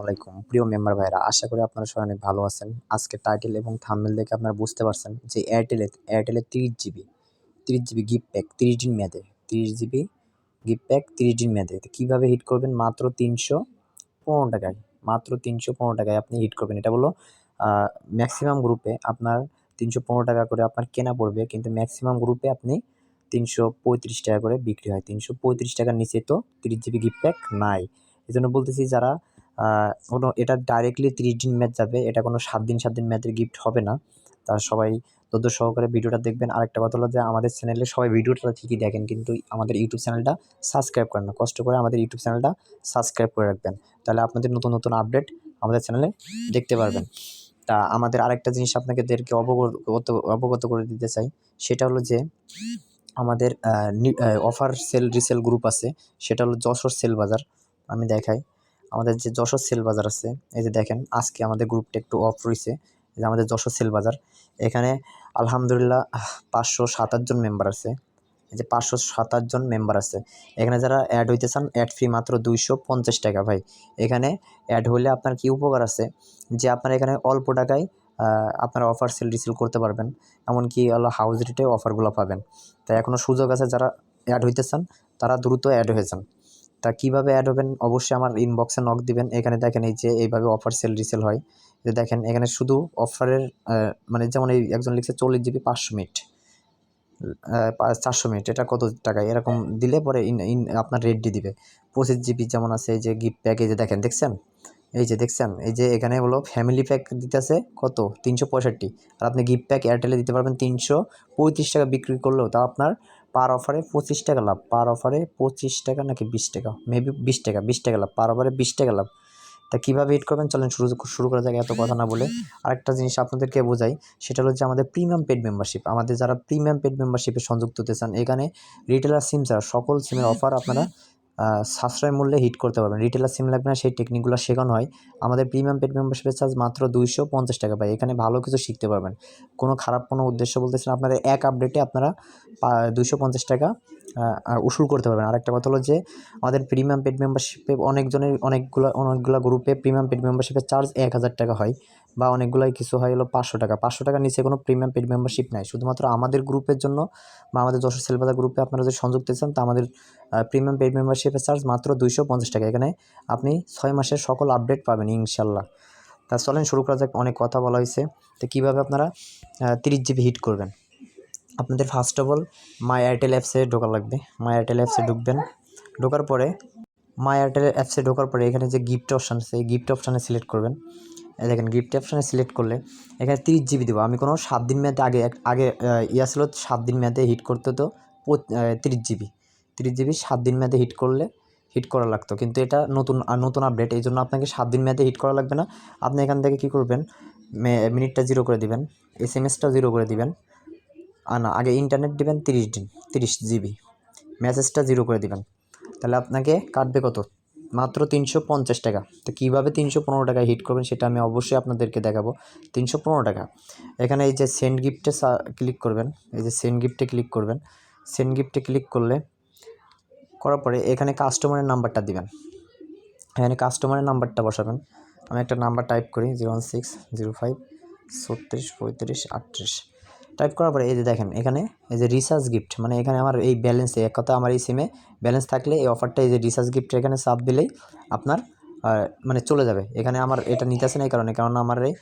আলাইকুম প্রিয় মেম্বার ভাইরা, আশা করি আপনারা সবাই অনেক ভালো আছেন। আজকে টাইটেল এবং থাম্বনেল দেখে আপনারা বুঝতে পারছেন যে এয়ারটেলে 30 জিবি গিফট প্যাক 30 দিন মেয়াদে, 30 জিবি গিফট প্যাক 30 দিন মেয়াদে। তো কীভাবে হিট করবেন? মাত্র 315 টাকায়, মাত্র 315 টাকায় আপনি হিট করবেন। এটা হলো ম্যাক্সিমাম গ্রুপে আপনার 315 টাকা করে আপনার কেনা পড়বে, কিন্তু ম্যাক্সিমাম গ্রুপে আপনি 335 টাকা করে বিক্রি হয়। 335 টাকার নিচে তো 30 জিবি গিফট প্যাক নাই। এই জন্য বলতেছি, যারা কোনো এটা ডাইরেক্টলি 30 দিন মেয়াদ যাবে, এটা কোনো 7 দিন মেয়াদের গিফট হবে না। তারা সবাই ধৈর্য সহকারে ভিডিওটা দেখবেন। আরেকটা কথা হলো যে আমাদের চ্যানেলে সবাই ভিডিওটা ঠিকই দেখেন, কিন্তু আমাদের ইউটিউব চ্যানেলটা সাবস্ক্রাইব করেন না। কষ্ট করে আমাদের ইউটিউব চ্যানেলটা সাবস্ক্রাইব করে রাখবেন, তাহলে আপনাদের নতুন নতুন আপডেট আমাদের চ্যানেলে দেখতে পারবেন। তা আমাদের আরেকটা জিনিস আপনাদেরকে অবগত করে দিতে চাই, সেটা হলো যে আমাদের অফার সেল রিসেল গ্রুপ আছে, সেটা হলো যশোর সেল বাজার। আমি দেখাই, আমাদের যে যশোর সেল বাজার আছে, এই যে দেখেন আজকে আমাদের গ্রুপটা একটু অফ রয়েছে। যে আমাদের যশোর সেল বাজার, এখানে আলহামদুলিল্লাহ 527 জন মেম্বার আছে। এই যে 527 জন মেম্বার আছে। এখানে যারা অ্যাড হইতে চান, অ্যাড ফি মাত্র 250 টাকা। ভাই, এখানে অ্যাড হলে আপনার কি উপকার আছে, যে আপনারা এখানে অল্প টাকায় আপনারা অফার সেল রিসেল করতে পারবেন, এমনকি হাউস রেটে অফারগুলো পাবেন। তাই এখনও সুযোগ আছে, যারা অ্যাড হইতে চান তারা দ্রুত অ্যাড হয়ে যান। তা কীভাবে অ্যাড হবেন? অবশ্যই আমার ইনবক্সে নক দিবেন। এখানে দেখেন এই যে এইভাবে অফার সেল রিসেল হয়। যে দেখেন এখানে শুধু অফারের মানে যেমন এই একজন লিখছে 40 জিবি 500 মিনিট, 400 মিনিট, এটা কত টাকায় এরকম দিলে পরে আপনার রেট দিয়ে দিবে। 25 জিবি যেমন আছে, এই যে গিফট প্যাক, এই যে দেখেন, দেখছেন, এই যে দেখছেন, এই যে এখানে হলো ফ্যামিলি প্যাক দিতেছে কত 365, আর আপনি গিফট প্যাক এয়ারটেলে দিতে পারবেন 335 টাকা বিক্রি করলেও, তাও আপনার পার অফারে 25 টাকা লাভ। পার অফারে 25 টাকা নাকি 20 টাকা, মেবি 20 টাকা লাভ, পার অফারে 20 টাকা লাভ। তা কীভাবে হিট করবেন চলেন শুরু করা যাক, এত কথা না বলে। আরেকটা জিনিস আপনাদেরকে বোঝাই, সেটা হলো যে আমাদের প্রিমিয়াম পেড মেম্বারশিপ, আমাদের যারা প্রিমিয়াম পেড মেম্বারশিপে সংযুক্ত হতে চান, এখানে রিটেলার সিম ছাড়া সকল সিমের অফার আপনারা সাশ্রয় মূল্যে হিট করতে পারবেন। রিটেলার সিম লাগবে না, সেই টেকনিকগুলো শেখানো হয়। আমাদের প্রিমিয়াম পেড মেম্বারশিপের চার্জ মাত্র 250 টাকা। পাই এখানে ভালো কিছু শিখতে পারবেন। কোনো খারাপ কোনো উদ্দেশ্য বলতেছেন, আপনারা এক আপডেটে আপনারা 250 টাকা উসুল করতে পারবেন। আরেকটা কথা হলো যে আমাদের প্রিমিয়াম পেড মেম্বারশিপে অনেকগুলো গ্রুপে প্রিমিয়াম পেড মেম্বারশিপের চার্জ 1000 টাকা হয়, বা অনেকগুলাই কিছু হয় হলো 500 টাকা। 500 টাকার নিচে কোনো প্রিমিয়াম পেড মেম্বারশিপ নাই। শুধুমাত্র আমাদের গ্রুপের জন্য বা আমাদের যশোর সেলবাজার গ্রুপে আপনারা যদি সংযুক্ত চান, তা আমাদের প্রিমিয়াম পেড মেম্বারশিপের চার্জ মাত্র 250 টাকা। এখানে আপনি 6 মাসের সকল আপডেট পাবেন ইনশাল্লাহ। তা চলেন শুরু করা যাক, অনেক কথা বলা হয়েছে। তো কীভাবে আপনারা 30 জিবি হিট করবেন? আপনাদের first of all my Airtel অ্যাপসে ঢোকা লাগবে। মাই এয়ারটেল অ্যাপসে ঢুকবেন। ঢোকার পরে মাই এয়ারটেল অ্যাপসে ঢোকার পরে এখানে যে গিফট অপশান আছে, এই গিফট অপশানে সিলেক্ট করবেন। দেখেন গিফট অপশানে সিলেক্ট করলে এখানে 30 জিবি দেবো। আমি কোনো 7 দিন মেয়াদে আগে ছিল 7 দিন মেয়াদে হিট করতে, তো 30 জিবি 7 দিন মেয়াদে হিট করা লাগতো, কিন্তু এটা নতুন আপডেট, এই জন্য আপনাকে 7 দিন মেয়াদে হিট করা লাগবে না। আপনি এখান থেকে কী করবেন, মিনিটটা 0 করে দিবেন, SMS-টা 0 করে দিবেন, না আগে ইন্টারনেট দিবেন 30 জিবি, মেসেজটা 0 করে দিবেন। তাহলে আপনাকে কাটবে কত? মাত্র 350 টাকা। তো কীভাবে 315 টাকায় হিট করবেন সেটা আমি অবশ্যই আপনাদেরকে দেখাবো। 315 টাকা। এখানে এই যে সেন্ড গিফটে ক্লিক করবেন, এই যে সেন্ড গিফটে ক্লিক করবেন। সেন্ড গিফটে ক্লিক করার পরে এখানে কাস্টমারের নাম্বারটা দিবেন। এখানে কাস্টমারের নাম্বারটা বসাবেন। আমি একটা নাম্বার টাইপ করি, 01605 36 35 38। টাইপ করার পরে এই যে দেখেন এখানে এই যে রিচার্জ গিফট, মানে এখানে আমার এই ব্যালেন্সে, এক কথা আমার এই সিমে ব্যালেন্স থাকলে এই অফারটা, এই যে রিচার্জ গিফট, এখানে চাপ দিলেই আপনার মানে চলে যাবে। এখানে আমার এটা নিতে আসে না, এই কারণে, কারণ আমার এই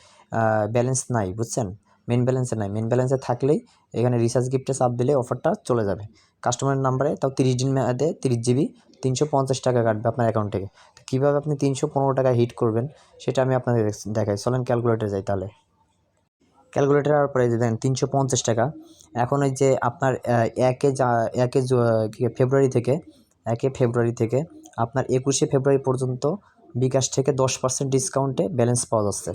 ব্যালেন্স নাই, বুঝছেন, মেন ব্যালেন্সে নাই। মেন ব্যালেন্সে থাকলেই এখানে রিচার্জ গিফটে চাপ দিলে অফারটা চলে যাবে। কাস্টমারের নাম্বারে তাও 30 দিন মেয়াদে 30 জিবি 350 টাকা কাটবে আপনার অ্যাকাউন্ট থেকে। তো কীভাবে আপনি 315 টাকা হিট করবেন সেটা আমি আপনাদের দেখাই। চলেন ক্যালকুলেটর যাই তাহলে। ক্যালকুলেটর আর পরে যে দেন 350 টাকা। এখন এই যে আপনার 1 ফেব্রুয়ারি থেকে আপনার 21 ফেব্রুয়ারি পর্যন্ত বিকাশ থেকে 10% ডিসকাউন্টে ব্যালেন্স পাওয়া যাচ্ছে।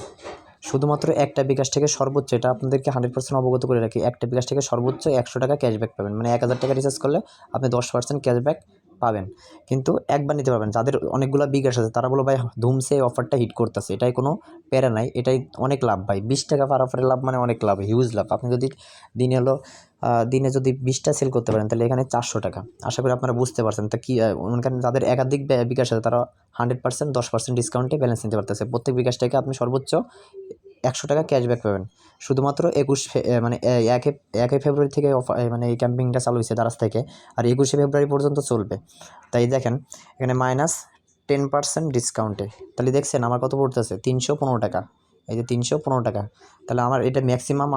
শুধুমাত্র একটা বিকাশ থেকে সর্বোচ্চ, এটা আপনাদেরকে 100% অবগত করে রাখি, একটা বিকাশ থেকে সর্বোচ্চ 100 টাকা ক্যাশব্যাক পাবেন। মানে 1000 টাকা রিচার্জ করলে আপনি 10% ক্যাশব্যাক পাবেন, কিন্তু একবার নিতে পারবেন। যাদের অনেকগুলা বিকাশ আছে তারা বলো ভাই ধুমসে অফারটা হিট করতেছে, এটাই কোনো প্যারা নাই, এটাই অনেক লাভ ভাই। 20 টাকা পার অফারের লাভ মানে অনেক লাভ, হিউজ লাভ। আপনি যদি দিনে হলো দিনে যদি 20টা সেল করতে পারেন তাহলে এখানে 400 টাকা। আশা করি আপনারা বুঝতে পারছেন। তা কি মনে করেন যাদের একাধিক বিকাশ আছে তারা 100% 10% ডিসকাউন্টে ব্যালেন্স নিতে পারতেছে। প্রত্যেক বিকাশ থেকে আপনি সর্বোচ্চ 100 টাকা ক্যাশব্যাক পাবেন। শুধুমাত্র 1 ফেব্রুয়ারি থেকে মানে এই ক্যাম্পিংটা চালু হয়েছে দারাজ থেকে, আর 21 ফেব্রুয়ারি পর্যন্ত চলবে। তাই দেখেন এখানে -10% ডিসকাউন্টে, তাহলে দেখছেন আমার কত পড়তেছে, 315 টাকা। এই যে 315 টাকা, তাহলে আমার এটা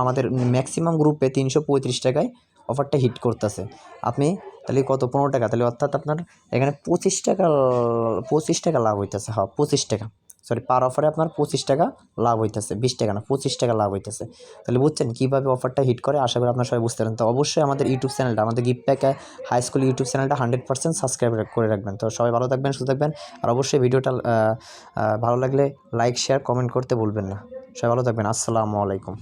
আমাদের ম্যাক্সিমাম গ্রুপে 335 টাকায় অফারটা হিট করতেছে। আপনি তাহলে কত, 15 টাকা, তাহলে অর্থাৎ আপনার এখানে 25 টাকা লাভ হইতেছে। হ্যাঁ 25 টাকা, সরি, পার অফারে আপনার 25 টাকা লাভ হইতেছে, 20 টাকা না, 25 টাকা লাভ হইতেছে। তাহলে বুঝছেন কীভাবে অফারটা হিট করে। আশা করি আপনারা সবাই বুঝতে পারেন। তো অবশ্যই আমাদের ইউটিউব চ্যানেলটা, আমাদের gift pack high school YouTube চ্যানেলটা 100% সাবস্ক্রাইব করে রাখবেন। তো সবাই ভালো থাকবেন, সুস্থ থাকবেন। আর অবশ্যই ভিডিওটা ভালো লাগলে লাইক শেয়ার কমেন্ট করতে ভুলবেন না। সবাই ভালো থাকবেন। আসসালামু আলাইকুম।